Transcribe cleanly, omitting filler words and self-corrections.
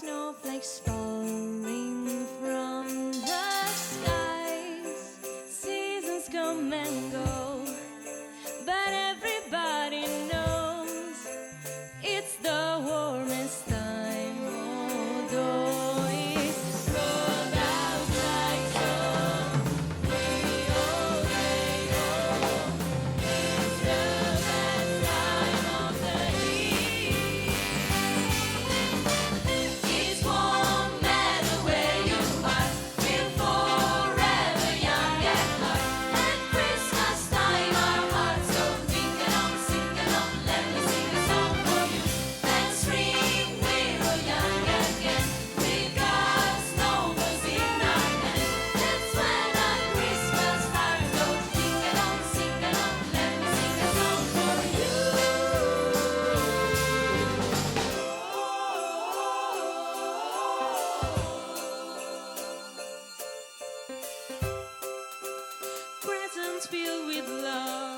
snowflakes falling from the skies. Seasons come and go, but everybody knows it's the warmest time. Although it's cold outside, so it's the best time of the year. It's warm matter where you are, we're forever young at heart. At Christmas time our hearts go ding-a-dong, sing-a-dong, let me sing a song for you. Let's ring, we're all young again, we got snowballs in our hand. That's when our Christmas hearts go ding-a-dong, sing-a-dong, let me sing a song for you. Presents filled with love